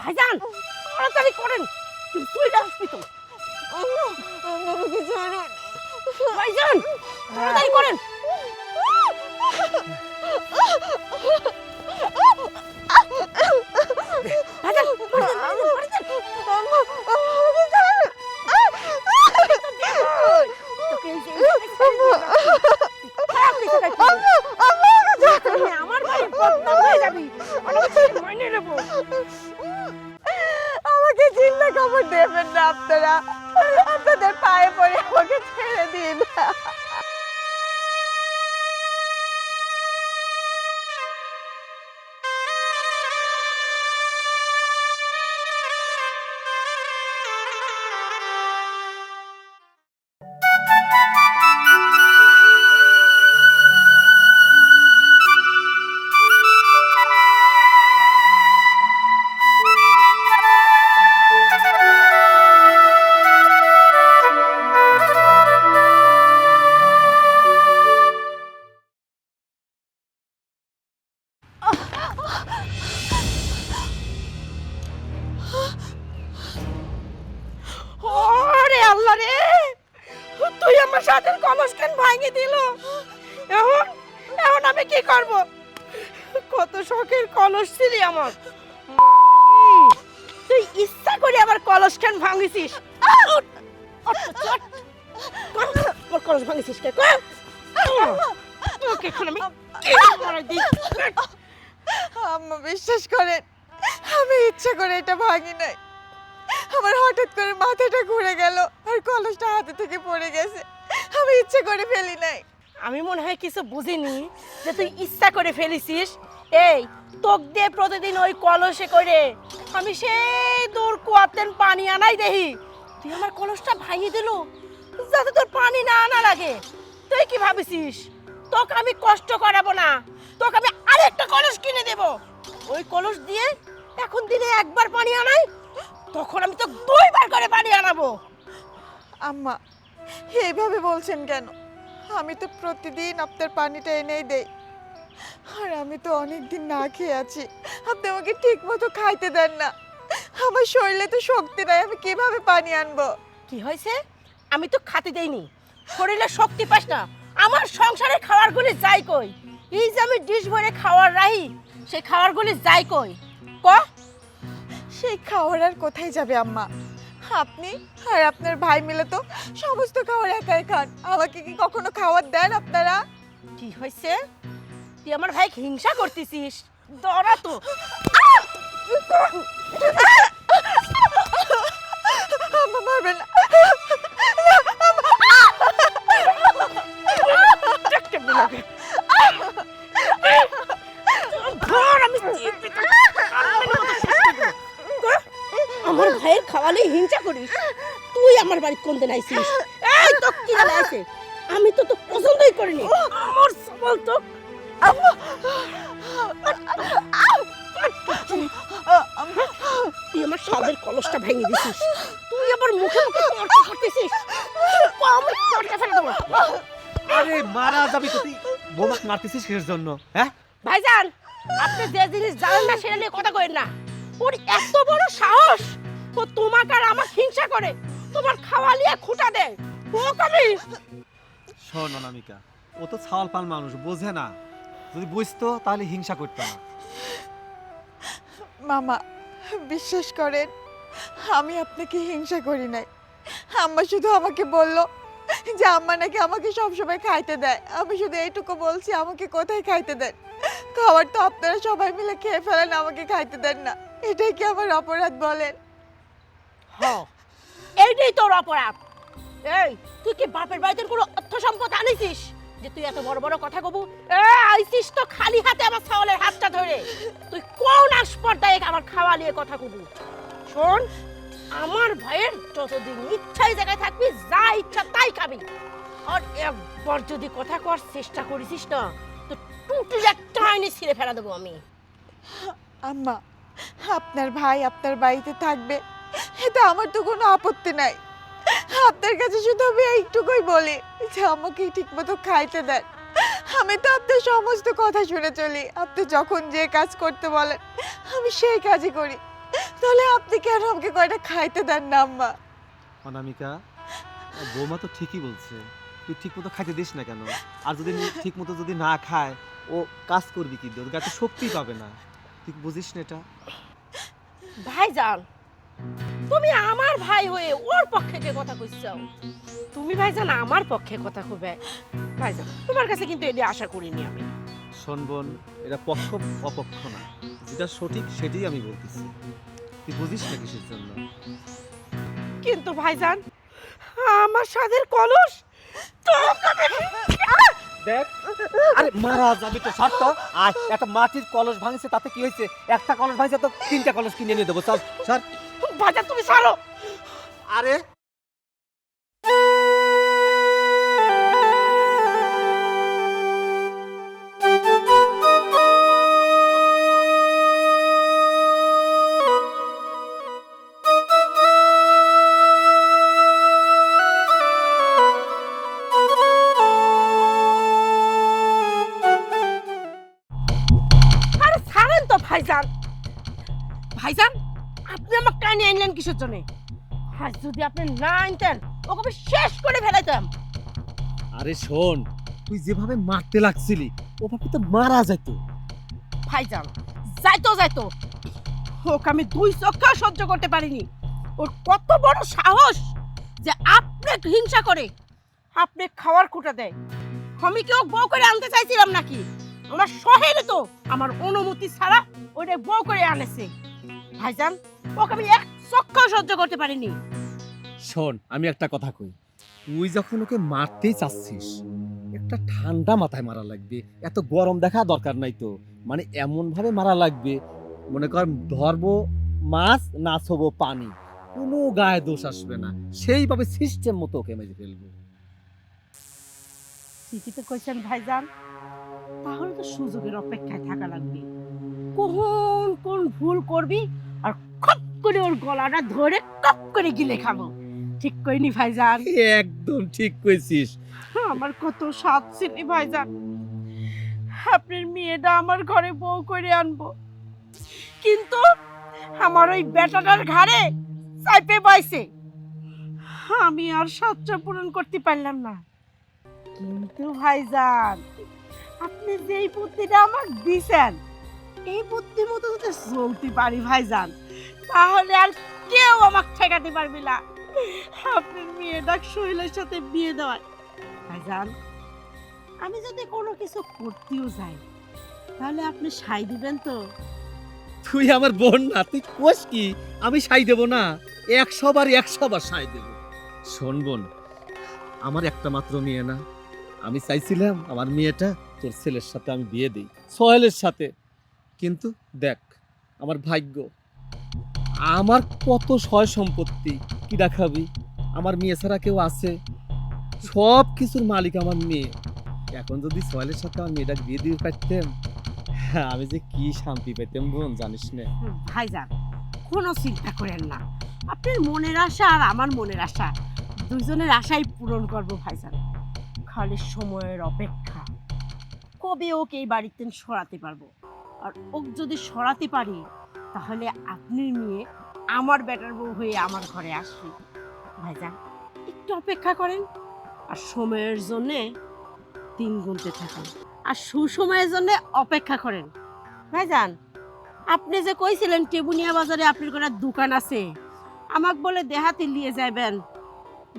ভাইজান তাড়াতাড়ি করেন, তুই আসবি তো। আমাকে ছাড়ুন ভাইজান তাড়াতাড়ি করেন। ভাইজান আমার বাড়ি বদনাম হয়ে যাবি, মাইনে নেবো। আমাকে চিন্তা খবর দেবেন না আপনারা, আপনাদের পায়ে পড়ে আমাকে ছেড়ে দিন। ওরে আল্লাহ রে, তুই আমার সাথে কলস কেন ভাঙে দিল? এখন এখন আমি কি করব? কত শখের কলস ছিলি আমার, তুই ইচ্ছা করে আবার কলস কেন ভাঙিছিস? কলস ভাঙিছিস কে? তোকে এখন আমি মারাই দিই। আম্মা বিশ্বাস করেন, আমি ইচ্ছা করে এটা ভাঙি নাই। আমার হঠাৎ করে মাথাটা ঘুরে গেল আর কলসটা হাতে থেকে পড়ে গেছে। আমি ইচ্ছে করে ফেলি নাই। আমি মনে হয় কিছু বুঝিনি যে তুই ইচ্ছা করে ফেলিছিস। এই তোক দিয়ে প্রতিদিন ওই কলসে করে আমি সেই দূর কুয়াতেন পানি আনাই দেহি, তুই আমার কলসটা ভাঙিয়ে দিল যাতে তোর পানি না আনা লাগে। তুই কি ভাবিছিস তোকে আমি কষ্ট করাবো না? তোকে আমি আরেকটা কলস কিনে দেব। ওই কলস দিয়ে এখন দিনে একবার পানি আনাই, তখন আমি তো দুইবার করে পানি আনাবো। আম্মা এইভাবে বলছেন কেন? আমি তো প্রতিদিন আপনার পানিটা এনেই দেই, আর আমি তো অনেক দিন না খেয়ে আছি। আপনি আমাকে ঠিক মতো খাইতে দেন না। আমার শরীরে তো শক্তি নাই, আমি কিভাবে পানি আনবো? কি হয়েছে? আমি তো খাতে দেইনি, শরীরে শক্তি পাস না? আমার সংসারে খাবারগুলি যাই কই? এই যে আমি ডিশ ভরে খাবার রাহি, সেই খাবারগুলি যাই কই ক? সেই খাওয়ার আর কোথায় যাবে আম্মা? আপনি আর আপনার ভাই মিলে তো সমস্ত খাবার একাই খান। আমাকে কি কখনো খাবার দেন আপনারা? কি হয়েছে? তুই আমার ভাই হিংসা করতেছিস? দরা তো আম্মা মারবেন না। দেখতে লাগে। ধর আমি আমার ভাইয়ের খাওয়ালে হিংসা করিস? তুই আমার বাড়ি কোন দিন আইছিস? এই তো কি আছে? আমি তো তো পছন্দই করিনি। আমার সবল তো তুই আমার স্বাদের কলসটা ভেঙে দিছিস, তুই আবার মুখে মুখে তর্ক করতেছিস। আমি তর্কে ফেলে দেবো। আরে মারা যাবি তো তুই, বোমাক মারতেছিস কিসের জন্য? হ্যাঁ ভাইজান, আপনি যে জিনিস জানেন না সেটা নিয়ে কথা কইেন না। ওর এত বড় সাহস, ও তোমাকে আর আমার হিংসা করে, তোমার খাওয়া লিয়ে খুঁটা দেয়। ও কবি শোন অনামিকা, ও তো ছাওয়াল পাল মানুষ, বোঝে না। যদি বুঝতো তাহলে হিংসা করতো না। মামা বিশ্বাস করেন, আমি আপনাকে হিংসা করি নাই। আম্মা শুধু আমাকে বলল যে আম্মা নাকি আমাকে সবসময় খাইতে দেয়। আমি শুধু এইটুকু বলছি, আমাকে কোথায় খাইতে দেন? খাবার তো আপনারা সবাই মিলে খেয়ে ফেলেন, আমাকে খাইতে দেন না। এটাই কি আমার অপরাধ বলেন? হ্যাঁ, এইটাই তোর অপরাধ। এই তুই কি বাপের বাড়িতে কোনো অর্থ সম্পদ আনিছিস যে তুই এত বড় বড় কথা কবু? আইছিস তো খালি হাতে আমার ছাওয়ালের হাতটা ধরে। তুই কোন আসপর্দায় আমার খাওয়া নিয়ে কথা কবু? শোন, আমার ভাইয়ের যতদিন ইচ্ছাই জায়গায় থাকবি, যা ইচ্ছা তাই খাবি। আর একবার যদি কথা কর চেষ্টা করিস না তো টুটির একটা আইনি ছিঁড়ে ফেলা দেবো আমি। আম্মা, আপনার ভাই আপনার বাড়িতে থাকবে, এটা আমার তো কোনো আপত্তি নাই। আপনার কাছে শুধু আমি এইটুকুই বলি যে আমাকে ঠিকমতো খাইতে দেন। আমি তো আপনার সমস্ত কথা শুনে চলি। আপনি যখন যে কাজ করতে বলেন আমি সেই কাজই করি। তাহলে আপনি কেন আমাকে কয়টা খাইতে দেন না আম্মা? অনামিকা, বৌমা তো ঠিকই বলছে, তুই ঠিক মতো খাইতে দিস না কেন? আর যদি ঠিক মতো যদি না খায়, ও কাজ করবি কি দিয়ে? ওর গায়ে তো শক্তি পাবে না। তুই বুঝিস না এটা? ভাইজান, তুমি আমার ভাই হয়ে ওর পক্ষে কে কথা কইছো? তুমি ভাইজান আমার পক্ষে কথা কবে? ভাইজান, তোমার কাছে কিন্তু এটা আশা করিনি আমি। শোন বোন, এটা পক্ষ অপক্ষ না, যেটা সঠিক সেটাই আমি বলতেছি। তুই বুঝিস না কিসের জন্য? কিন্তু ভাইজান, আমার সাদের কলস তো দেখ, আরে মারা যাবি তো, শর্ত আয়। একটা মাটির কলস ভাঙছে, তাতে কি হয়েছে? একটা কলস ভাঙছে তো 3টা কলস কিনে নিয়ে দেবো। চল সর। ভাইজান তুমি ছাড়ো। আরে আরে ছাড়েন তো ভাইজান। ভাইজান, আপনি আমার কানে আনলেন কিসের জন্য? আজ যদি আপনি না আনতেন, ওকে আমি শেষ করে ফেলাইতাম। আরে শোন, তুই যেভাবে মারতে লাগছিলি, ওভাবে তো মারা যেত। ভাইজান, যাইতো ওকে আমি 2 চক্ষা সহ্য করতে পারিনি। ওর কত বড় সাহস যে আপনি হিংসা করে আপনি খাওয়ার খুঁটা দেয়। আমি কি ওকে বউ করে আনতে চাইছিলাম নাকি? আমার শহরে তো আমার অনুমতি ছাড়া ওটা বউ করে আনেছে। ভাইজান, ওকে আমি 1 চক্ষা সহ্য করতে পারিনি। শোন, আমি একটা কথা কই, তুই যখন ওকে মারতেই চাচ্ছিস, একটা ঠান্ডা মাথায় মারা লাগবে। এত গরম দেখা দরকার নাই তো। মানে এমন ভাবে মারা লাগবে, মনে কর ধরবো মাছ, নাচবো পানি, কোনো গায়ে দোষ আসবে না। সেইভাবে সিস্টেম মতো ওকে মেরে ফেলবো। ঠিকই তো কইছেন ভাইজান। তাহলে তো সুযোগের অপেক্ষায় থাকা লাগবে। কখন কোন ভুল করবি আর খপ করে ওর গলাটা ধরে টপ করে গিলে খাবো। ঠিক কইনি ভাইজান? একদম ঠিক কইছিস। আমার কত স্বাদ ছিল ভাইজান, আপনার মেয়েটা আমার ঘরে বউ করে আনবো, কিন্তু আমার ওই বেটাটার ঘাড়ে চাইপে বাইছে। আমি আর স্বাদটা পূরণ করতে পারলাম না। কিন্তু ভাইজান, আপনি যেই বুদ্ধিটা আমার দিছেন, এই বুদ্ধি মতো যদি চলতে পারি ভাইজান, তাহলে আর কেউ আমাকে ঠেকাতে পারবে না। আপনার মেয়েটা সোহেলের সাথে বিয়ে দেওয়ায় ভাইজান, আমি যদি কোনো কিছু করতেও যাই, তাহলে আপনি সাই দিবেন তো? তুই আমার বোন না, তুই কোস কি আমি সাই দেব না? 100 বার 100 বার সাই দেব। শোন বোন, আমার একটা মাত্র মেয়ে না, আমি চাইছিলাম আমার মেয়েটা তোর ছেলের সাথে আমি বিয়ে দিই, সোহেলের সাথে। কিন্তু দেখ আমার ভাগ্য, আমার কত সয় সম্পত্তি, কি দেখাবি? আমার মেয়ে ছাড়া কেউ আছে? সব কিছুর মালিক আমার মেয়ে। এখন যদি সোহেলের সাথে আমার মেয়েটা বিয়ে দিয়ে পারতাম, আমি যে কি শান্তি পেতাম বোন, জানিস না? ভাইজান, কোনো চিন্তা করেন না। আপনার মনের আশা আর আমার মনের আশা, দুইজনের আশাই পূরণ করব ভাইজান। খালি সময়ের অপেক্ষা, কবে ওকে এই বাড়িতে সরাতে পারবো। আর ওকে যদি সরাতে পারি, তাহলে আপনি নিয়ে আমার বেটার বউ হয়ে আমার ঘরে আসবে। ভাইজান, একটু অপেক্ষা করেন, আর সময়ের জন্যে দিন গুনতে থাকুন, আর সুসময়ের জন্য অপেক্ষা করেন। ভাইজান, আপনি যে কইছিলেন টেবুনিয়া বাজারে আপনার কোনো দোকান আছে, আমাকে বলে দেহাতে নিয়ে যাবেন,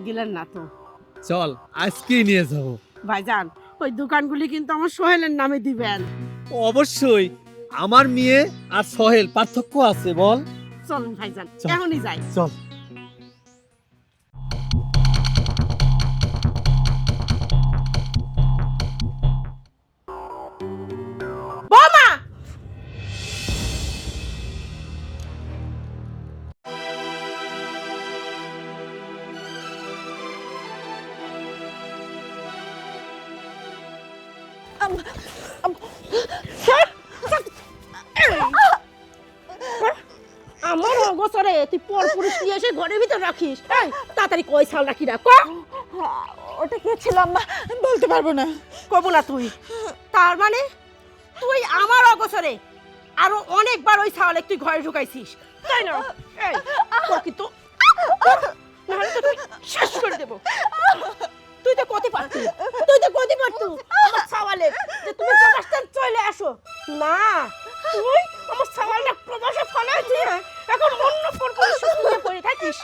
গেলেন না তো? চল আজকেই নিয়ে যাব। ভাইজান, ওই দোকানগুলি কিন্তু আমার সোহেলের নামে দিবেন। অবশ্যই। আমার মেয়ে আর সোহেল পার্থক্য আছে বল? চলুন ভাইজান, চল। এখনই যাই। চল। বৌমা! আমার অগোচরে তুই পর পুরুষ নিয়ে এসে ঘরের ভিতর রাখিস? এই, তাড়াতাড়ি কই ছাল রাখি না, ওটা কে ছিল আম্মা? আমি বলতে পারবো না। কব না তুই? তার মানে তুই আমার অগোচরে আরো অনেকবার ওই ছাওয়ালে তুই ঘরে ঢুকাইছিস। তাই না? এই তোর কি তো নাহলে তো তুই শেষ করে দেব। তুই তো কতি পারতু, আমার সাওয়ালে যে তুমি প্রবাসে চলে আসো না, তুই আমার সাওয়ালটা প্রবাসে ফেলে দিয়ে এখন অন্য পরপুরুষ নিয়ে পড়ে থাকিস,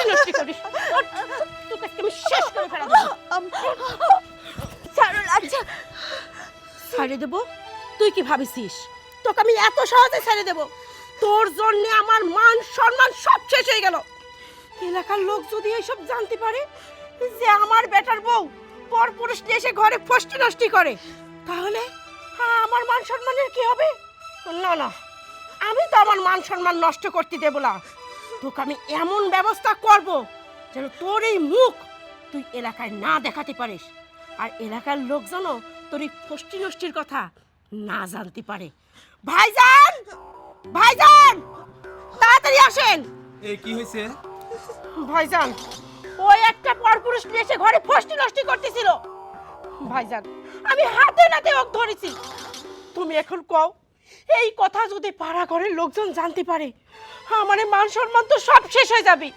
নষ্টি করিস। তোকে আমি শেষ করে ফেলা দেবো। ছাড়ুন, আচ্ছা ছেড়ে দেবো? তুই কি ভাবিছিস তোকে আমি এত সহজে ছেড়ে দেবো? তোর জন্য আমার মান সম্মান সব শেষ হয়ে গেল। এলাকার লোক যদি এইসব জানতে পারে যে আমার বেটার বউ পরপুরুষ নিয়ে এসে ঘরে ফষ্টি নষ্টি করে, তাহলে আমার মান সম্মানের কি হবে? না না, আমি তো আমার মান সম্মান নষ্ট করতে দেব না। তোকে আমি এমন ব্যবস্থা করব যেন তোর এই মুখ তুই এলাকায় না দেখাতে পারিস, আর এলাকার লোকজন তোর এই ফষ্টি নষ্টির কথা না জানতে পারে। ভাইজান, ভাইজান, তাড়াতাড়ি আসেন। এই কি হয়েছে? ভাইজান, ওই একটা পরপুরুষ নিয়ে এসে ঘরে ফষ্টি নষ্টি করতেছিল। ভাইজান, আমি হাতে নাতে ওকে ধরেছি। তুমি এখন কও, এই কথা যদি পাড়া ঘরের লোকজন জানতে পারে আমার এই মান সম্মান তো সব শেষ হয়ে যাবে।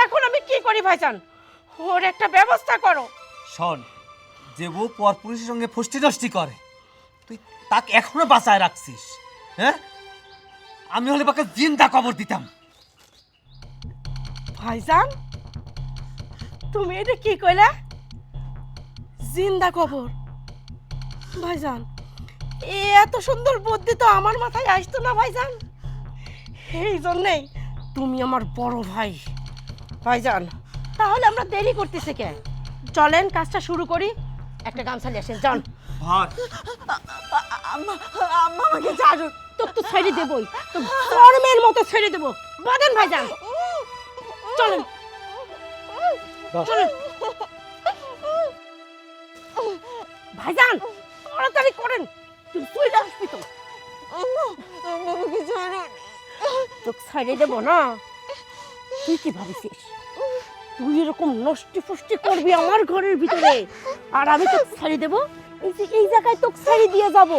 এখন আমি কি করি ভাইজান? ওর একটা ব্যবস্থা করো। শোন, যে বউ পরপুরুষের সঙ্গে ফষ্টি নষ্টি করে তুই তাকে এখনো বাঁচায় রাখছিস। হ্যাঁ, আমি হলে বাকে জিন্দা কবর দিতাম। ভাইজান, তুমি এটা কি কইলা? জিন্দা কবর? ভাইজান, এত সুন্দর বুদ্ধি তো আমার মাথায় আসতো না ভাইজান। এই জন্যেই তুমি আমার বড় ভাই। ভাইজান, তাহলে আমরা দেরি করতেছি কে? চলেন কাজটা শুরু করি। একটা গামছা নিয়ে আসেন, যান। ভাই, আম্মা, আম্মা আমাকে ছাড়ুন। তোর তো ছেড়ে দেবই, তো গরমের মতো ছেড়ে দেবো। বাঁধেন ভাইজান, চলেন চলেন। ভাইজান, তাড়াতাড়ি করেন, তুই চলে আসবি তো। আম্মা, আম্মা আমাকে ছাড়ুন। তোকে ছেড়ে দেবো না? তুই কি ভাবিছিস তুই এরকম নষ্টি ফষ্টি করবি আমার ঘরের ভিতরে, আর আমি তোকে ছেড়ে দেবো? এই যে এই জায়গায় তোকে ছেড়ে দিয়ে যাবো,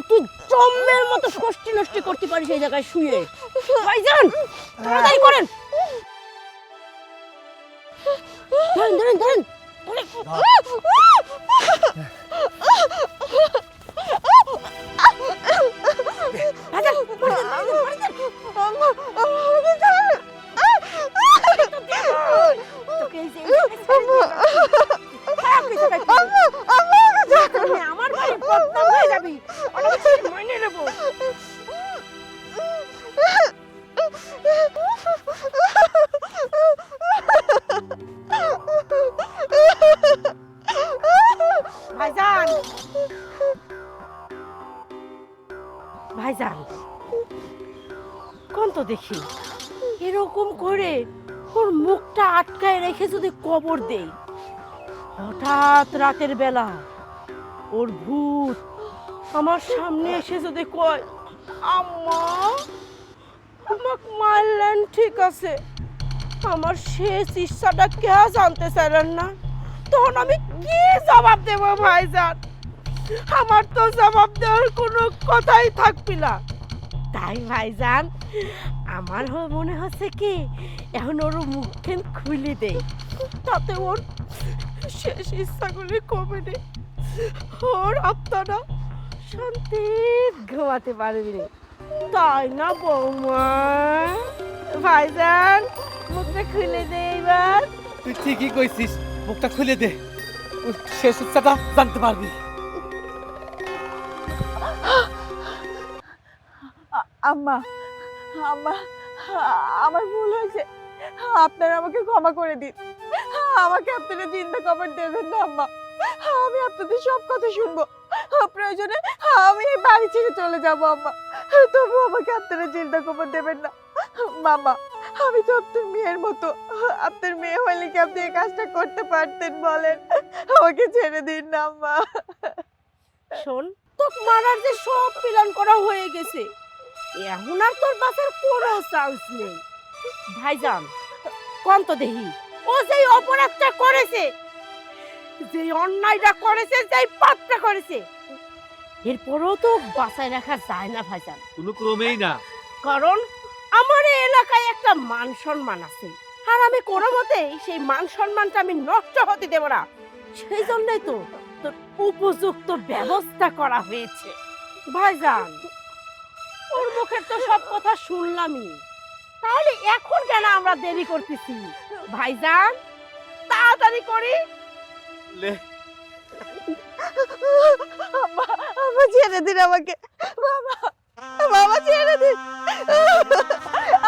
তুই জম্মের মতো ফষ্টি নষ্টি করতে পারিস এই জায়গায় শুয়ে। ভাইজান, তাড়াতাড়ি করেন। ধরেন ধরেন ধরেন ধরেন। ভাইজান, পড়ে যান, পড়ে যান। আম্মা, আম্মা আমাকে ছাড়ুন। তোকে এই যে এই জায়গায় ছেড়ে দিয়ে যাচ্ছি। খারাপ কিছু খাইতে হবে। আম্মা আমাকে ছাড়ুন। তুই আমার বাড়ি বদনাম হয়ে যাবি, অনেক কিছু মাইনে নেবো। ভাইজান, ভাইজান, কোন তো দেখি এরকম করে ওর মুখটা আটকায় রেখে যদি কবর দেই, হঠাৎ রাতের বেলা ওর ভূত আমার সামনে এসে যদি কয়, আম্মা আমাকে মারলেন ঠিক আছে, আমার শেষ ইচ্ছাটা কে জানতে চাইলেন না, তখন আমি কি জবাব দেব ভাইজান? আমার তো জবাব দেওয়ার কোনো কথাই থাকবি না। তাই ভাইজান, আমার মনে হচ্ছে কি এখন ওর মুখখান খুলে দেই, তাতে ওর শেষ ইচ্ছাগুলি কমে নেই, ওর আত্মাটা শান্তি ঘুমাতে পারবি রে। তাই না বৌমা? ভাইজান, মুখটা খুলে দে এবার। তুই ঠিকই কইছিস, মুখটা খুলে দে, ওর শেষ ইচ্ছাটা জানতে পারবি। আম্মা, আম্মা, আমার ভুল হয়েছে, আপনারা আমাকে ক্ষমা করে দিন। আমাকে আপনারা জিন্দা কবর দেবেন না আম্মা, আমি আপনাদের সব কথা শুনবো, প্রয়োজনে আমি এই বাড়ি ছেড়ে চলে যাবো আম্মা, তবু আমাকে আপনারা জিন্দা কবর দেবেন না। মামা, আমি তো আপনার মেয়ের মতো, আপনার মেয়ে হলে কি আপনি এই কাজটা করতে পারতেন বলেন? আমাকে ছেড়ে দিন না আম্মা। শোন, তোকে মারার যে সব প্ল্যান করা হয়ে গেছে, এখন আর তোর বাঁচার কোনো চান্স নেই। ভাইজান, কোন তো দেখি ও যেই অপরাধটা করেছে, যেই অন্যায়টা করেছে, যেই পাপটা করেছে, এরপরেও তো বাঁচায় রাখা যায় না ভাইজান, কোনো ক্রমেই না। কারণ আমার এই এলাকায় একটা মান সম্মান আছে, আর আমি কোনো মতেই সেই মান সম্মানটা আমি নষ্ট হতে দেব না। সেই জন্যই তো তোর উপযুক্ত ব্যবস্থা করা হয়েছে। ভাইজান, ওর মুখের তো সব কথা শুনলামই, তাহলে এখন কেন আমরা দেরি করতেছি? ভাইজান, তাড়াতাড়ি করি। বাবা ছেড়ে দিন আমাকে, বাবা, বাবা ছেড়ে দিন,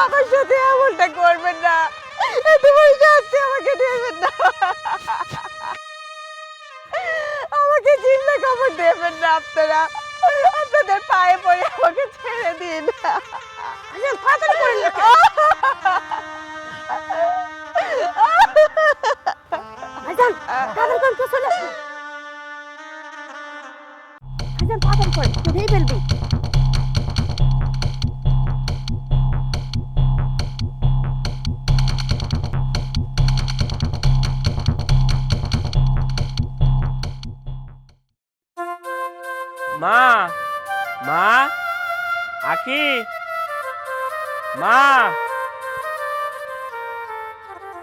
আমার সাথে এমনটা করবেন না, তোমার শাস্তি আমাকে দেবেন না, আমাকে চিন্তা খবর দেবেন না আপনারা, আপনাদের পায়ে পড়ে আমাকে ছেড়ে দিন। তাড়াতাড়ি করেন না। ভাইজান, তাড়াতাড়ি করেন, তো চলে আসুন। ভাইজান, তাড়াতাড়ি করেন, ধরেই ফেলবি। মা, মা, আকি, মা,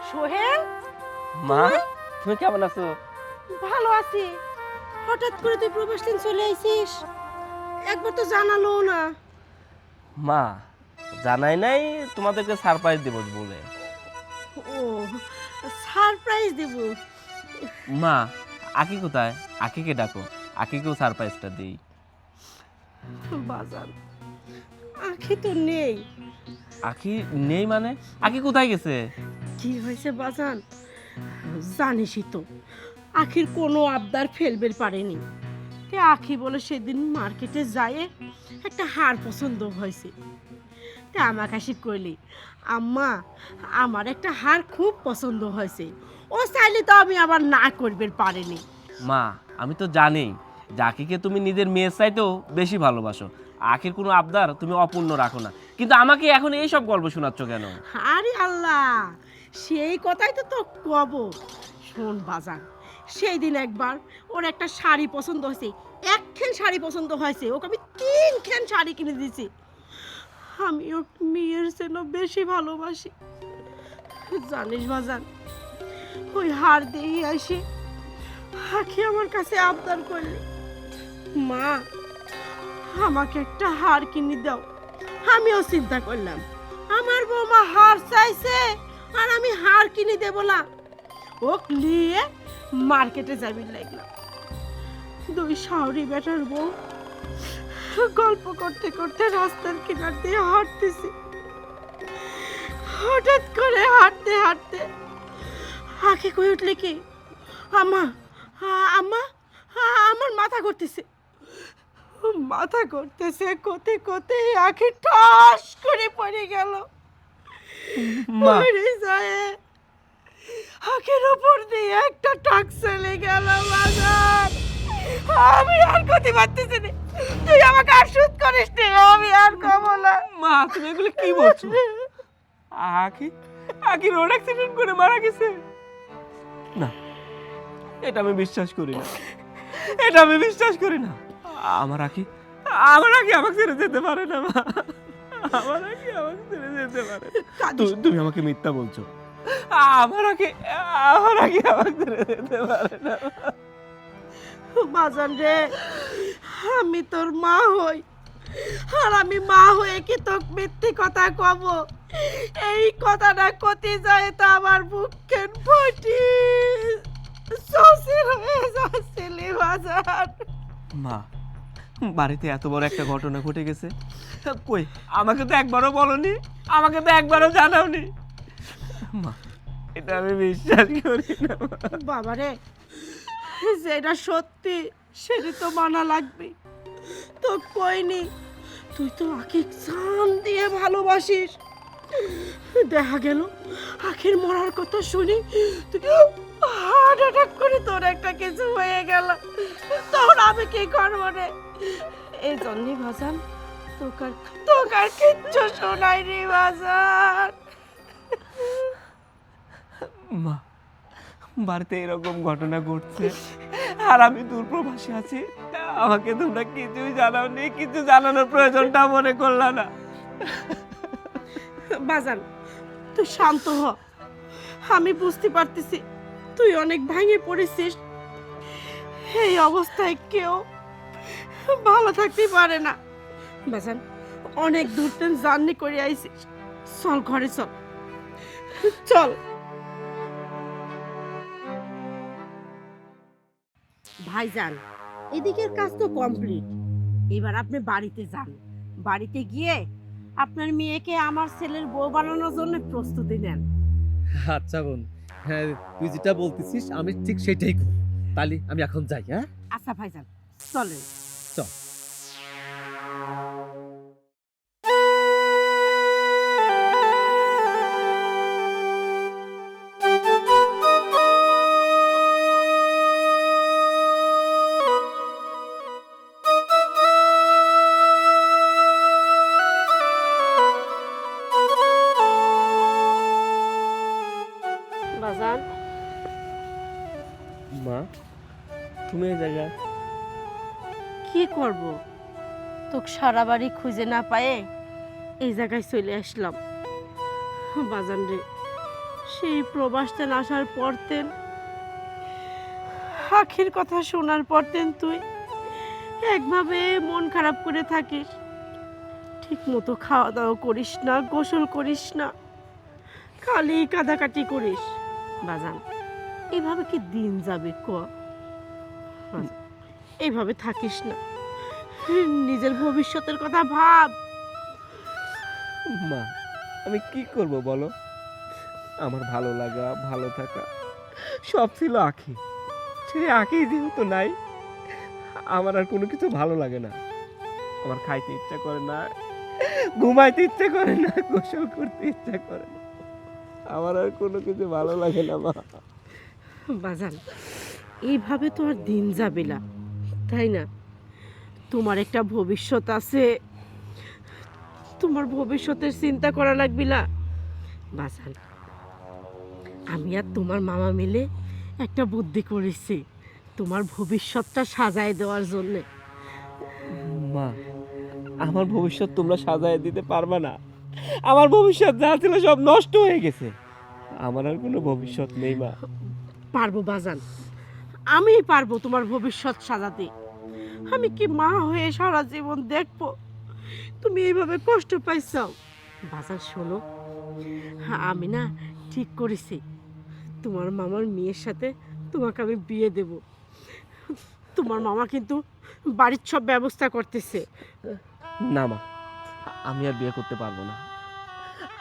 সোহেল, মা, তুমি কেমন আছো? ভালো আছি। হঠাৎ করে তুই প্রবাস দিন চলে আইছিস, একবার তো জানালো না। মা, জানাই নাই তোমাদেরকে সারপ্রাইজ দেব বলে। ও, সারপ্রাইজ দেব? মা, আকি কোথায়? আকিকে ডাকো, আকিকেও সারপ্রাইজটা দিই। বাজার আখি তো নেই। আকি নেই মানে? আকি কোথায় গেছে? কি হয়েছে বাজান, জানিসই তো, আখির কোনো আবদার ফেলবের পারেনি। তে আখি বলে সেদিন মার্কেটে যায় একটা হার পছন্দ হয়েছে, তে আমার কাছে কইলি, আম্মা আমার একটা হার খুব পছন্দ হয়েছে। ও চাইলে তো আমি আবার না করবে পারিনি। মা, আমি তো জানি যে আকিকে তুমি নিজের মেয়ের চাইতেও বেশি ভালোবাসো। আখির কোনো আবদার তুমি অপূর্ণ রাখো না, কিন্তু আমাকে এখন এই সব গল্প শোনাচ্ছ কেন? আরে আল্লাহ, সেই কথাই তো কব। শোন বাজান, সেই দিন একবার ওর একটা শাড়ি পছন্দ হয়েছে, একখান শাড়ি পছন্দ হয়েছে, ওকে আমি 3খান শাড়ি কিনে দিয়েছি। আমি ওর মেয়ের জন্য বেশি ভালোবাসি জানিস বাজান। ওই হার দিয়ে আসি আখি আমার কাছে আবদার করলি, মা আমাকে একটা হার কিনে দাও। আমিও চিন্তা করলাম, আমার বৌমা হার চাইছে আর আমি হার কিনে দেব না। ও নিয়ে মার্কেটে যাবি লাগলাম। দুই শাওরি বেটার বউ গল্প করতে করতে রাস্তার কিনার দিয়ে হাঁটতেছি। হঠাৎ করে হাঁটতে হাঁটতে আখি কই উঠলে কি, আম্মা, আম্মা, আমার মাথা ঘুরতেছে। মাথা ঘুরতেছে কোতে কোতে আখি ঠাস করে পড়ে গেল। মা, মরে যায়, আখের উপর দিয়ে একটা টাক চলে গেল বাজার। আমি আর করতে পারতেছি না, তুই আমাকে আর শুধ করিস নি, আমি আর কমো না। মা, তুমি এগুলো কি বলছো? আকি, আকি রোড অ্যাক্সিডেন্ট করে মারা গেছে? না, এটা আমি বিশ্বাস করি না, এটা আমি বিশ্বাস করি না। আমার আকি, আমার আকি আমাকে ছেড়ে যেতে পারে না মা, আমার আকি আমাকে ছেড়ে যেতে পারে না। তুমি আমাকে মিথ্যা বলছো। আমার আকি, আমার আকি আমাকে ছেড়ে যেতে পারে না। বাজান রে, আমি তোর মা হই, আর আমি মা হয়ে কি তোকে মিথ্যে কথা কব? এই কথাটা কতি যায় তো আমার বুকের ফটি সসির হয়ে যাচ্ছিলি বাজার। মা, বাড়িতে এত বড় একটা ঘটনা ঘটে গেছে, কই আমাকে তো একবারও বলনি, আমাকে তো একবারও জানাওনি। মা, এটা আমি বিশ্বাস করি না। বাবা রে, যেটা সত্যি সেটা তো মানা লাগবে। তো কইনি, তুই তো আখি জান দিয়ে ভালোবাসিস। দেখা গেল আখির মরার কথা শুনি তুই হার্ট অ্যাটাক করে তোর একটা কিছু হয়ে গেল, তখন আমি কি করবো রে? এই জন্যই বাজান তোকার কিচ্ছু শোনাই রে বাজান। মা, বাড়িতে এরকম ঘটনা ঘটছে, আর আমি দূরপ্রবাসী আছি, আমাকে তোমরা কিছুই জানাওনি, কিছু জানানোর প্রয়োজনটা মনে করলা না। বাজান তুই শান্ত হ, আমি বুঝতে পারতেছি তুই অনেক ভেঙে পড়েছিস। এই অবস্থায় কেউ ভালো থাকতে পারে না। বাজান অনেক দূর তুই জার্নি করে আইছিস, চল ঘরে চল, চল। ভাইজান এদিকের কাজ তো কমপ্লিট, এবার আপনি বাড়িতে যান। বাড়িতে গিয়ে আপনার মেয়েকে আমার ছেলের বউ বানানোর জন্য প্রস্তুতি নেন। আচ্ছা বোন, হ্যাঁ তুই যেটা বলতেছিস আমি ঠিক সেটাই করব। তাহলে আমি এখন যাই। হ্যাঁ আচ্ছা ভাইজান চলেন। চল। বাজান মা, তুমি এই জায়গায়? কি করব, তোকে সারা বাড়ি খুঁজে না পায়ে এই জায়গায় চলে আসলাম। বাজান রে, সেই প্রবাসতেন আসার পরতেন, আখির কথা শোনার পরতেন তুই একভাবে মন খারাপ করে থাকিস, ঠিক মতো খাওয়া দাওয়া করিস না, গোসল করিস না, খালি কাদাকাটি করিস। বাজান এভাবে কি দিন যাবে ক? বাজান, এইভাবে থাকিস না, নিজের ভবিষ্যতের কথা ভাব। মা, আমি কি করব বলো? আমার ভালো লাগা, ভালো থাকা সব ছিল আঁখি। সেই আঁখি যেহেতু নাই, আমার আর কোনো কিছু ভালো লাগে না। আমার খাইতে ইচ্ছা করে না, ঘুমাইতে ইচ্ছা করে না, গোসল করতে ইচ্ছা করে না। আমার আর কোনো কিছু ভালো লাগে না মা। বাজান এইভাবে তো আর দিন যাবে না, তাই না? তোমার একটা ভবিষ্যৎ আছে, তোমার ভবিষ্যতের চিন্তা করা লাগবে না। বাজান আমি আর তোমার মামা মিলে একটা বুদ্ধি করেছি তোমার ভবিষ্যৎটা সাজায় দেওয়ার জন্য। মা, আমার ভবিষ্যৎ তোমরা সাজায় দিতে পারবে না। আমার ভবিষ্যৎ যা ছিল সব নষ্ট হয়ে গেছে, আমার আর কোনো ভবিষ্যৎ নেই মা। পারবো বাজান, আমি পারবো তোমার ভবিষ্যৎ সাজাতে। আমি কি মা হয়ে সারা জীবন দেখবো তুমি এইভাবে কষ্ট পাইছো? বাজান শোনো, আমি না ঠিক করেছি, তোমার মামার মেয়ের সাথে তোমাকে আমি বিয়ে দেব। তোমার মামা কিন্তু বাড়ির সব ব্যবস্থা করতেছে। না মা, আমি আর বিয়ে করতে পারবো না।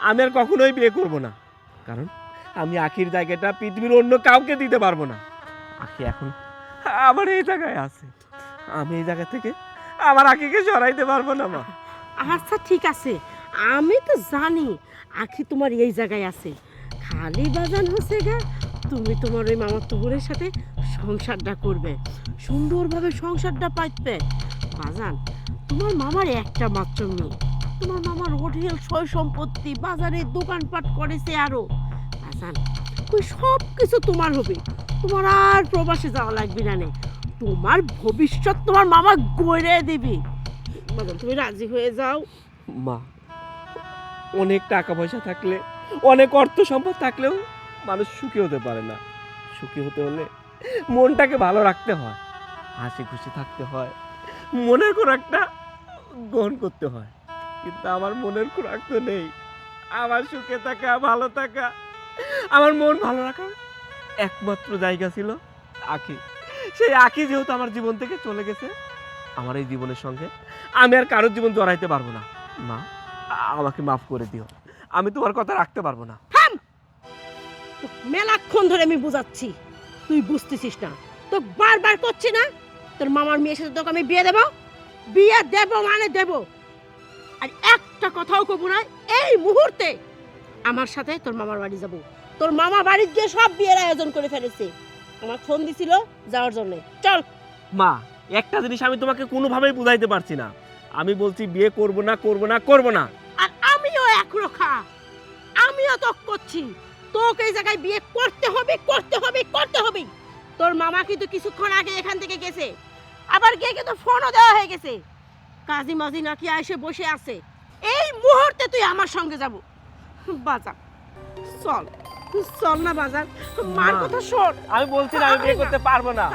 আমি আর কখনোই বিয়ে করব না, কারণ আমি আখির জায়গাটা পৃথিবীর অন্য কাউকে দিতে পারবো না। আখি এখন আমার এই জায়গায় আছে, আমি এই জায়গা থেকে আমার আখিকে সরাইতে পারবো না মা। আচ্ছা ঠিক আছে, আমি তো জানি আখি তোমার এই জায়গায় আছে, খালি বাজান হচ্ছে গা তুমি তোমার ওই মামার তোবরের সাথে সংসারটা করবে, সুন্দরভাবে সংসারটা পাইবে। বাজান তোমার মামার একটা মাত্র মেয়ে, তোমার মামার হোটেল, সয় সম্পত্তি, বাজারে দোকানপাট করেছে আরো। বাজান ওই সব কিছু তোমার হবে, তোমার আর প্রবাসে যাওয়া লাগবে না। তোমার ভবিষ্যৎ তোমার মামা গড়ে দিবি। বাজান তুমি রাজি হয়ে যাও। মা, অনেক টাকা পয়সা থাকলে, অনেক অর্থ সম্পদ থাকলেও মানুষ সুখী হতে পারে না। সুখী হতে হলে মনটাকে ভালো রাখতে হয়, হাসি খুশি থাকতে হয়, মনের খোরাকটা গ্রহণ করতে হয়। কিন্তু আমার মনের খোরাক তো নেই। আমার সুখে থাকা, ভালো থাকা, আমার মন ভালো রাখার একমাত্র জায়গা ছিল আখি। সেই আখি যেহেতু আমার জীবন থেকে চলে গেছে, আমার এই জীবনের সঙ্গে আমি আর কারোর জীবন জড়াইতে পারবো না। মা, আমাকে মাফ করে দিও, আমি তোমার কথা রাখতে পারবো না। থাম, মেলাক্ষণ ধরে আমি বুঝাচ্ছি, তুই বুঝতেছিস না। তো বারবার করছি না তোর মামার মেয়ের সাথে তোকে আমি বিয়ে দেবো, বিয়ে দেবো মানে দেবো। আর একটা কথাও কব না, এই মুহূর্তে আমার সাথে তোর মামার বাড়ি যাব। তোর মামা বাড়ি গিয়ে সব বিয়ের আয়োজন করে ফেলেছে, আমার ফোন দিছিল যাওয়ার জন্য। চল। মা, একটা জিনিস আমি তোমাকে কোনোভাবেই বুঝাইতে পারছি না। আমি বলছি বিয়ে করব না, করব না, করব না। আর আমিও একরোখা, আমিও তো করছি তোকে এই জায়গায় বিয়ে করতে হবে, করতে হবে, করতে হবে। তোর মামা কিন্তু কিছুক্ষণ আগে এখান থেকে গেছে, আবার গিয়ে কিন্তু ফোনও দেওয়া হয়ে গেছে। কাজী মাঝি নাকি এসে বসে আছে, এই মুহূর্তে তুই আমার সঙ্গে যাব। বাজার চল, চল না বাজার, মার মা। কথা শোন। আমি বলছি না আমি বিয়ে করতে পারবো না।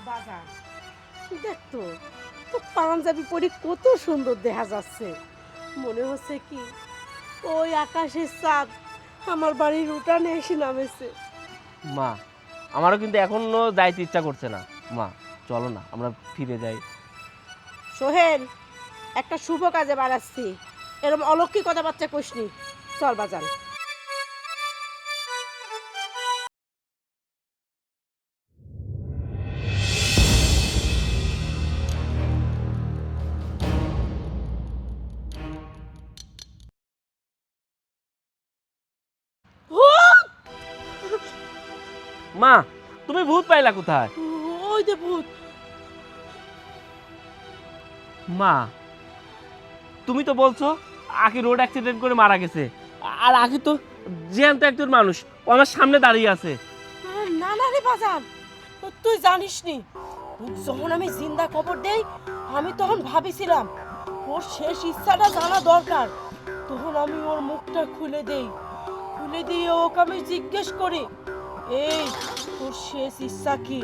বাজার দেখ তো, তো পাঞ্জাবি পরে কত সুন্দর দেখা যাচ্ছে। মনে হচ্ছে কি ওই আকাশের চাঁদ আমার বাড়ির উঠানে এসে নামেছে। মা, আমারও কিন্তু এখনো যাইতে ইচ্ছা করছে না। মা চলো না আমরা ফিরে যাই। সোহেল, একটা শুভ কাজে বাড়াচ্ছি, এরকম অলৌকিক কথাবার্তা কইসনি। চল বাজার। মা তুমি ভূত পাইলা কোথায়? ওই যে ভূত। মা তুমি তো বলছো আকি রোড অ্যাক্সিডেন্ট করে মারা গেছে, আর আকি তো জ্যান্ত একজন মানুষ, ও আমার সামনে দাঁড়িয়ে আছে। না না রে বাজার, তুই জানিস নি, যখন আমি জিন্দা খবর দেই আমি তখন ভাবিছিলাম ওর শেষ ইচ্ছাটা জানা দরকার। তখন আমি ওর মুখটা খুলে দিয়ে ওকে আমি জিজ্ঞেস করি, এই তোর শেষ ইচ্ছা কি?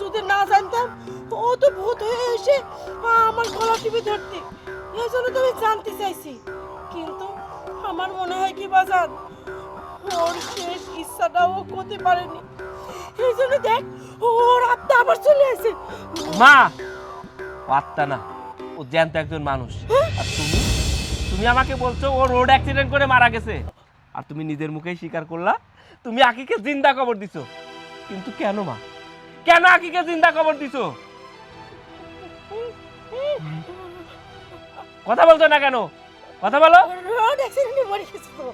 যদি না জানতাম ও তো ভূত হয়ে এসে আমার গলা টিপে ধরতে, এই জন্য তো আমি জানতে চাইছি। কিন্তু আমার মনে হয় কি বাজার, ওর শেষ ইচ্ছাটা ও করতে পারেনি, এই জন্য দেখ ওর আত্মা আবার চলে আসে। মা পাত্তা না, ও জ্যান্ত একজন মানুষ। আর তুমি তুমি আমাকে বলছো ও রোড অ্যাক্সিডেন্ট করে মারা গেছে, আর তুমি নিজের মুখেই স্বীকার করলা তুমি আকিকে জিন্দা কবর দিছো। কিন্তু কেন মা, কেন আকিকে জিন্দা কবর দিছো? কথা বলছো না কেন? কথা বলো। রোড অ্যাক্সিডেন্টে মরে গেছে তো।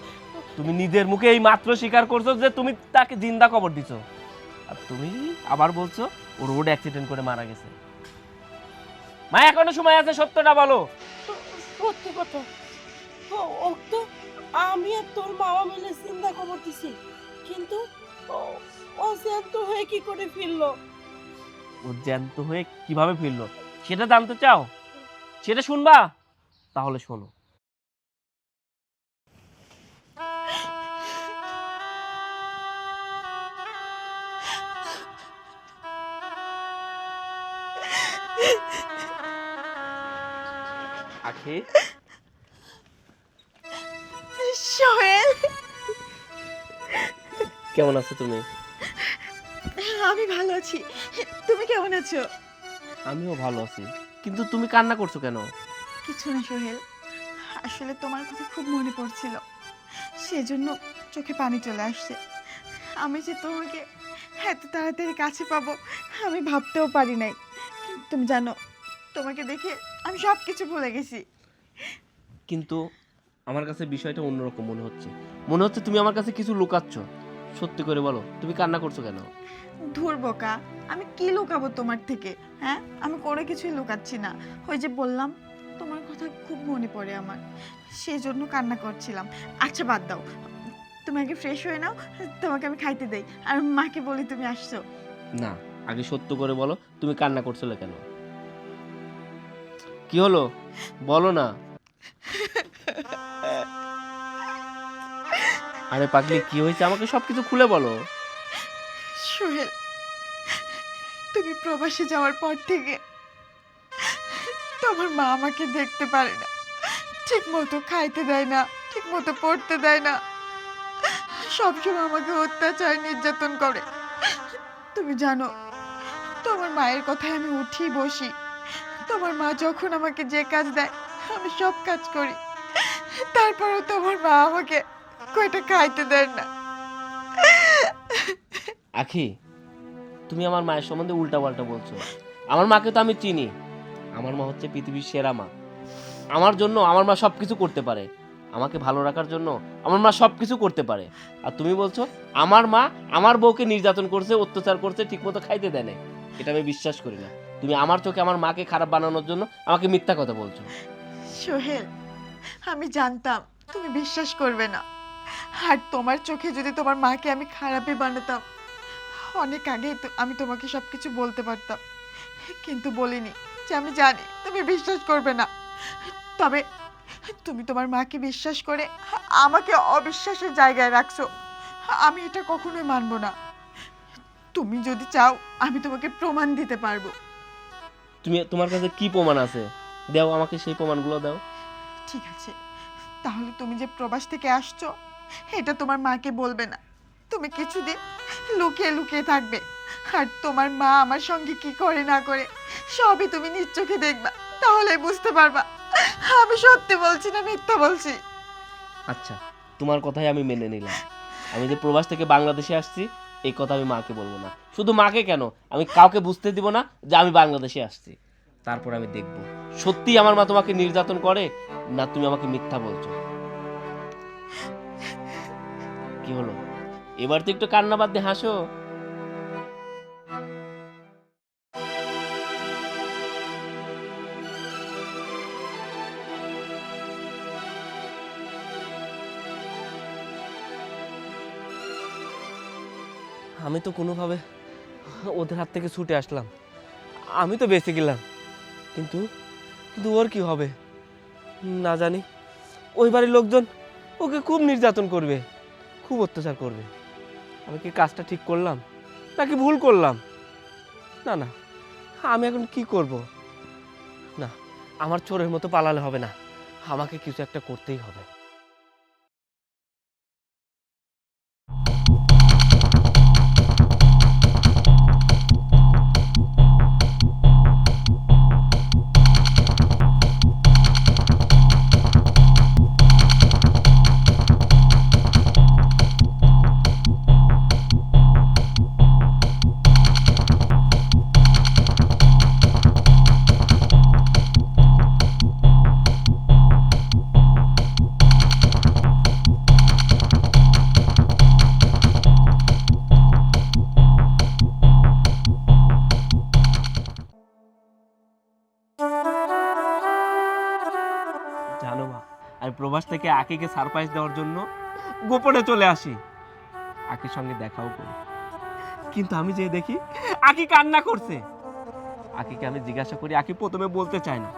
তুমি নিজের মুখে এই মাত্র স্বীকার করছো যে তুমি তাকে জিন্দা কবর দিছো, আর তুমি আবার বলছো ও রোড অ্যাক্সিডেন্ট করে মারা গেছে। মা এখনো সময় আছে, সত্যটা বলো। সত্যি কথা, ও তো আমি আর তোর মামা মিলে চিন্তা খবর দিছি, কিন্তু ও জ্যান্ত হয়ে কি করে ফিরলো? ও জ্যান্ত হয়ে কিভাবে ফিরলো সেটা জানতে চাও? সেটা শুনবা? তাহলে শোনো। আখি, সোহেল, কেমন আছো তুমি? আমি ভালো আছি, তুমি কেমন আছো? আমিও ভালো আছি, কিন্তু তুমি কান্না করছো কেন? কিছু না সোহেল, আসলে তোমার কথা খুব মনে পড়ছিল, সেজন্য চোখে পানি চলে আসছে। আমি যে তোমাকে এত তাড়াতাড়ি কাছে পাবো আমি ভাবতেও পারি নাই। তুমি জানো, তোমাকে দেখে আমি সব কিছু ভুলে গেছি। কিন্তু আমার কাছে বিষয়টা অন্যরকম মনে হচ্ছে তুমি আমার কাছে কিছু লুকাচ্ছ। সত্যি করে বলো, তুমি কান্না করছো কেন? ধুর বোকা, আমি কি লুকাবো তোমার থেকে? হ্যাঁ, আমি কোনো কিছুই লুকাচ্ছি না। ওই যে বললাম, তোমার কথা খুব মনে পড়ে আমার, সেজন্য কান্না করছিলাম। আচ্ছা বাদ দাও, তুমি আগে ফ্রেশ হয়ে নাও, তোমাকে আমি খাইতে দেই, আর মাকে বলি তুমি আসছো। না, আগে সত্য করে বলো তুমি কান্না করছিলে কেন? কি হলো বলো না। আরে পাগলি, কি হয়েছে আমাকে সবকিছু খুলে বলো। সোহেল, তুমি প্রবাসে যাওয়ার পর থেকে তোমার মা আমাকে দেখতে পারে না, ঠিক মতো খাইতে দেয় না, ঠিক মতো পড়তে দেয় না, সবসময় আমাকে অত্যাচার নির্যাতন করে। তুমি জানো, তোমার মায়ের কথায় আমি উঠি বসি, তোমার মা যখন আমাকে যে কাজ দেয় আমি সব কাজ করি, তারপরেও তোমার মা আমাকে কয়টা খাইতে দেয় না। আখি, তুমি আমার মায়ের সম্বন্ধে উল্টাপাল্টা বলছো। আমার মাকে তো আমি চিনি, আমার মা হচ্ছে পৃথিবীর সেরা মা। আমার জন্য আমার মা সবকিছু করতে পারে, আমাকে ভালো রাখার জন্য আমার মা সবকিছু করতে পারে। আর তুমি বলছো আমার মা আমার বউকে নির্যাতন করছে, অত্যাচার করছে, ঠিকমতো খাইতে দেয় না। এটা আমি বিশ্বাস করি না। তুমি আমার চোখে আমার মাকে খারাপ বানানোর জন্য আমাকে মিথ্যা কথা বলছো। সোহেল, আমি জানতাম তুমি বিশ্বাস করবে না। আর তোমার চোখে যদি তোমার মাকে আমি খারাপই বানাতাম, অনেক আগেই তো আমি তোমাকে সবকিছু বলতে পারতাম, কিন্তু বলিনি যে আমি জানি তুমি বিশ্বাস করবে না। তবে তুমি তোমার মাকে বিশ্বাস করে আমাকে অবিশ্বাসের জায়গায় রাখছো, আমি এটা কখনোই মানবো না। তুমি যদি চাও আমি তোমাকে প্রমাণ দিতে পারবো। তোমার কাছে কি প্রমাণ আছে? দাও আমাকে সেই প্রমাণগুলো দাও। ঠিক আছে, তাহলে তুমি যে প্রবাস থেকে আসছো এটা তোমার মাকে বলবে না, তুমি কিছুদিন লুকিয়ে লুকিয়ে থাকবে। আর তোমার মা আমার সঙ্গে কি করে না করে সবই তুমি নিজ চোখে দেখবা, তাহলে বুঝতে পারবা আমি সত্যি বলছি না মিথ্যা বলছি। আচ্ছা, তোমার কথাই আমি মেনে নিলাম। আমি যে প্রবাস থেকে বাংলাদেশে আসছি এই কথা আমি মাকে বলবো না। শুধু মাকে কেন, আমি কাউকে বুঝতে দিব না যে আমি বাংলাদেশে আসছি। তারপর আমি দেখব সত্যি আমার মা তোমাকে নির্যাতন করে না তুমি আমাকে মিথ্যা বলছো। কি হলো, এবার তো একটু কান্না বাদ দিয়ে হাসো। আমি তো কোনোভাবে ওদের হাত থেকে ছুটে আসলাম, আমি তো বেঁচে গেলাম, কিন্তু কিন্তু ওর কি হবে না জানি। ওই বাড়ির লোকজন ওকে খুব নির্যাতন করবে, খুব অত্যাচার করবে। আমি কি কাজটা ঠিক করলাম নাকি ভুল করলাম? না না, আমি এখন কি করব? না, আমার চোরের মতো পালালে হবে না, আমাকে কিছু একটা করতেই হবে। জানো মা, আমি প্রবাস থেকে আকিকে সারপ্রাইজ দেওয়ার জন্য গোপনে চলে আসি, আকির সঙ্গে দেখাও করি। কিন্তু আমি যে দেখি আকি কান্না করছে। আকিকে আমি জিজ্ঞাসা করি, আকি প্রথমে বলতে চায় না।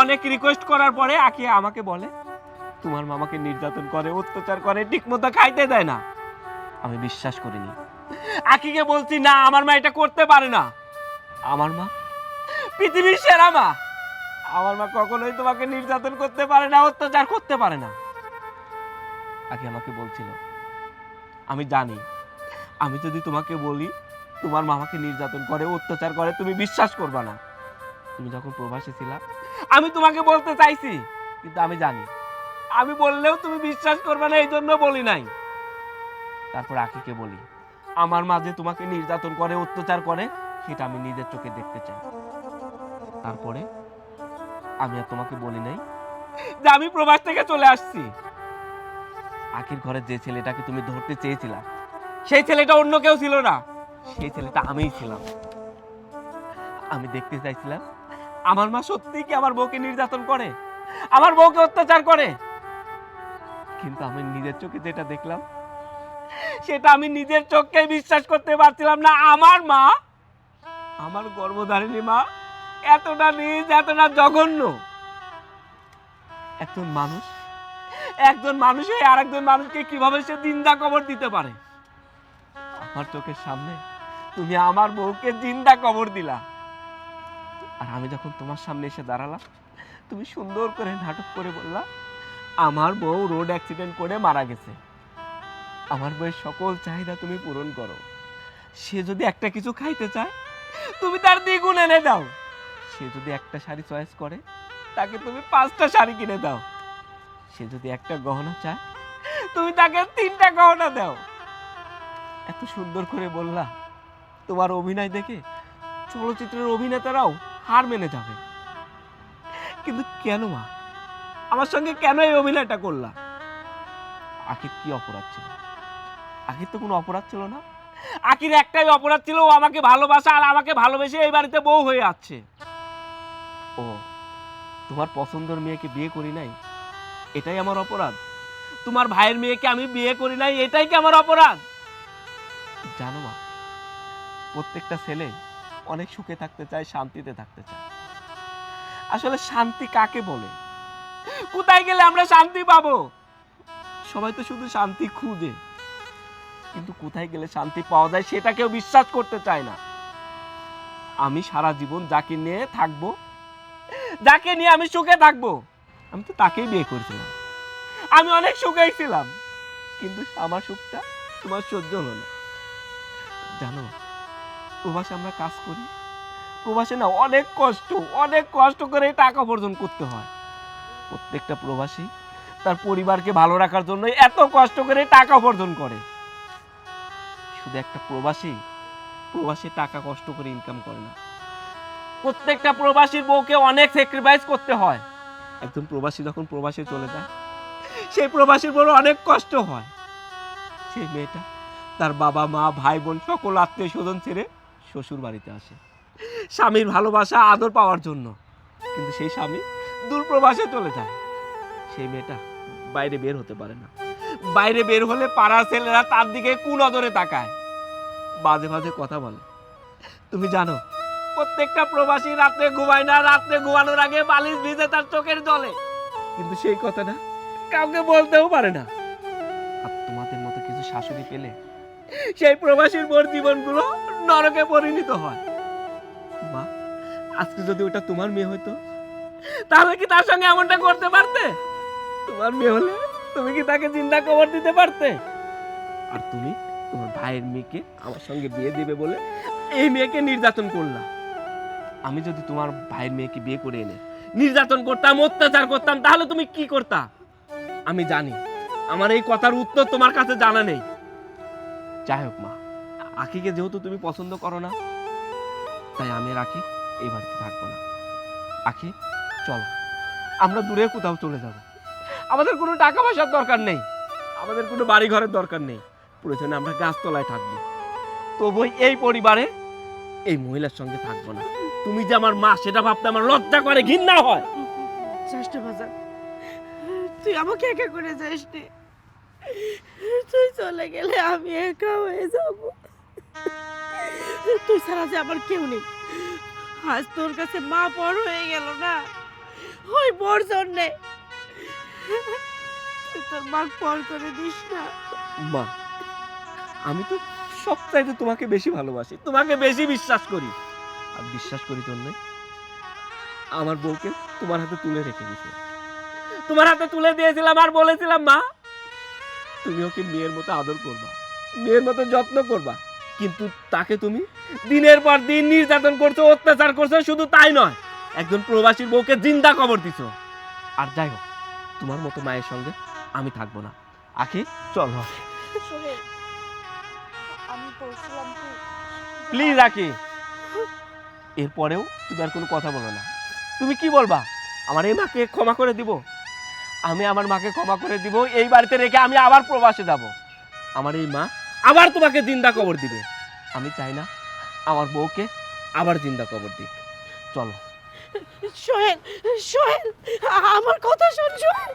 অনেক রিকোয়েস্ট করার পরে আকি আমাকে বলে তোমার মামাকে নির্যাতন করে, অত্যাচার করে, ঠিকমতো খাইতে দেয় না। আমি বিশ্বাস করিনি। আকিকে বলছি না, আমার মা এটা করতে পারে না। আমার মা পৃথিবীর সেরা মা, আমার মা কখনোই তোমাকে নির্যাতন করতে পারে না, অত্যাচার করতে পারে না। আগে আমাকে বলছিল, আমি জানি আমি যদি তোমাকে বলি তোমার মামাকে নির্যাতন করে, অত্যাচার করে, তুমি বিশ্বাস করবা না। তুমি যখন প্রবাসী ছিলা আমি তোমাকে বলতে চাইছি, কিন্তু আমি জানি আমি বললেও তুমি বিশ্বাস করবে না, এই জন্য বলি নাই। তারপর আকিকে বলি আমার মা যে তোমাকে নির্যাতন করে, অত্যাচার করে, সেটা আমি নিজের চোখে দেখতে চাই। তারপরে আমি আর তোমাকে বলি নাই যে আমি প্রবাস থেকে চলে আসছি। আখির ঘরে যে ছেলেটাকে তুমি ধরতে চেয়েছিলা সেই ছেলেটা অন্য কেউ ছিল না, সেই ছেলেটা আমিই ছিলাম। আমি দেখতে চাইছিলাম আমার মা সত্যি কি আমার বউকে নির্যাতন করে, আমার বউকে অত্যাচার করে। কিন্তু আমি নিজের চোখে যেটা দেখলাম সেটা আমি নিজের চোখকে বিশ্বাস করতে পারছিলাম না। আমার মা, আমার গর্ভধারিণী মা এতটা নিজ, এতটা জঘন্য। একজন মানুষ আর একজন মানুষকে কিভাবে সে জিন্দা কবর দিতে পারে? আমার চোখের সামনে তুমি আমার বউকে জিন্দা কবর দিলা। আর আমি যখন তোমার সামনে এসে দাঁড়ালাম তুমি সুন্দর করে নাটক করে বললা আমার বউ রোড অ্যাক্সিডেন্ট করে মারা গেছে, আমার বউয়ের সকল চাহিদা তুমি পূরণ করো। সে যদি একটা কিছু খাইতে চায় তুমি তার দ্বিগুণ এনে দাও। সে যদি একটা শাড়ি চয়েস করে তাকে তুমি 5টা শাড়ি কিনে দাও। সে যদি একটা গহনা চায় তুমি তাকে 3টা গহনা দাও। এত সুন্দর করে বললা, তোমার অভিনয় দেখে চলচ্চিত্রের অভিনেতারাও হার মেনে যাবে। কিন্তু কেন মা, আমার সঙ্গে কেন এই অভিনয়টা করলা? আখির কি অপরাধ ছিল? আখির তো কোনো অপরাধ ছিল না। আখির একটাই অপরাধ ছিল, ও আমাকে ভালোবাসা, আর আমাকে ভালোবেসে এই বাড়িতে বউ হয়ে আছে। ও তোমার পছন্দের মেয়েকে বিয়ে করি নাই, এটাই আমার অপরাধ? তোমার ভাইয়ের মেয়েকে আমি বিয়ে করি নাই, এটাই কি আমার অপরাধ? জানো মা, প্রত্যেকটা ছেলে অনেক সুখে থাকতে চায়, শান্তিতে থাকতে চায়। আসলে শান্তি কাকে বলে? কোথায় গেলে আমরা শান্তি পাবো? সবাই তো শুধু শান্তি খুঁজে, কিন্তু কোথায় গেলে শান্তি পাওয়া যায় সেটা কেউ বিশ্বাস করতে চায় না। আমি সারা জীবন যাকে নিয়ে থাকবো, যাকে নিয়ে আমি সুখে থাকবো, আমি তো তাকেই বিয়ে করেছিলাম। আমি অনেক সুখে ছিলাম, কিন্তু আমার সুখটা তোমার সহ্য হলো না। জানো, প্রবাসে আমরা কাজ করি, প্রবাসে না অনেক কষ্ট করে টাকা উপার্জন করতে হয়। প্রত্যেকটা প্রবাসী তার পরিবারকে ভালো রাখার জন্য এত কষ্ট করে টাকা উপার্জন করে। শুধু একটা প্রবাসী টাকা কষ্ট করে ইনকাম করে না, প্রত্যেকটা প্রবাসীর বউকে অনেক স্যাক্রিফাইস করতে হয়। একজন প্রবাসী যখন প্রবাসে চলে যায়, সেই প্রবাসীর বড় অনেক কষ্ট হয়। সেই মেয়েটা তার বাবা মা ভাই বোন সকল আত্মীয় স্বজন ছেড়ে শ্বশুর বাড়িতে আসে স্বামীর ভালোবাসা আদর পাওয়ার জন্য, কিন্তু সেই স্বামী দূর প্রবাসে চলে যায়। সেই মেয়েটা বাইরে বের হতে পারে না। বাইরে বের হলে পাড়ার ছেলেরা তার দিকে কুনজরে তাকায়, বাজে বাজে কথা বলে। তুমি জানো, প্রত্যেকটা প্রবাসী রাত্রে ঘুমায় না, রাত্রে ঘুমানোর আগে বালিশ ভিজে তার চোখের জলে, কিন্তু সেই কথাটা কাউকে বলতেও পারে না। আর তোমাদের মতো কিছু শাশুড়ি পেলে সেই প্রবাসীর বোর জীবনগুলো নরকে পরিণত হয়। মা, আজকে যদি ওটা তোমার মেয়ে হইতো, তাহলে কি তার সঙ্গে এমনটা করতে পারতে? তোমার মেয়ে হলে তুমি কি তাকে জিন্দা কবর দিতে পারতে? আর তুমি তোমার ভাইয়ের মেয়েকে আমার সঙ্গে বিয়ে দিবে বলে এই মেয়েকে নির্যাতন করলা। আমি যদি তোমার ভাইয়ের মেয়েকে বিয়ে করে এনে নির্যাতন করতাম, অত্যাচার করতাম, তাহলে তুমি কি করতা? আমি জানি আমার এই কথার উত্তর তোমার কাছে জানা নেই। যাই হোক মা, আখিকে যেহেতু তুমি পছন্দ করো না, তাই আমি রাখি এই বাড়িতে থাকবো না। আখি, চলো আমরা দূরে কোথাও চলে যাব। আমাদের কোনো টাকা পয়সার দরকার নেই, আমাদের কোনো বাড়ি ঘরের দরকার নেই, প্রয়োজনে আমরা গাছতলায় থাকবো, তবু এই পরিবারে এই মহিলার সঙ্গে থাকবো না। তুমি যে আমার মা সেটা ভাবতে আমার লজ্জা করে, ঘৃণা হয়। চেষ্টা বাজার, তুই আমাকে একা করে যাস নি। তুই চলে গেলে আমি একা হয়ে যাব। তুই ছাড়া যে আমার কেউ নেই। আজ তোর কাছে মা পর হয়ে গেল না, ওই বর জন্যে তুই তোর মা পর করে দিস না। মা, আমি তো সব চাইতে তোমাকে বেশি ভালোবাসি, তোমাকে বেশি বিশ্বাস করি। আর বিশ্বাস করি জন্য আমার বউকে তোমার হাতে তুলে রেখে দিয়েছি, তোমার হাতে তুলে দিয়েছিলাম আর বলেছিলাম, মা তুমি ওকে মেয়ের মতো আদর করবা, মেয়ের মতো যত্ন করবা। কিন্তু তাকে তুমি দিনের পর দিন নির্যাতন করছো, অত্যাচার করছো। শুধু তাই নয়, একজন প্রবাসীর বউকে জিন্দা কবর দিছো। আর যাই হোক, তোমার মতো মায়ের সঙ্গে আমি থাকবো না। আখি, চলো। সোহেল, আমি বলছিলাম কি, প্লিজ আখি, এরপরেও তুমি আর কোনো কথা বলো না। তুমি কি বলবা? আমার এই মাকে ক্ষমা করে দিব? আমি আমার মাকে ক্ষমা করে দিব, এই বাড়িতে রেখে আমি আবার প্রবাসে যাব। আমার এই মা আবার তোমাকে জিন্দা কবর দিবে। আমি চাই না আমার বউকে আবার জিন্দা কবর দিক। চলো। সোহেল, সোহেল, আমার কথা শোন সোহেল।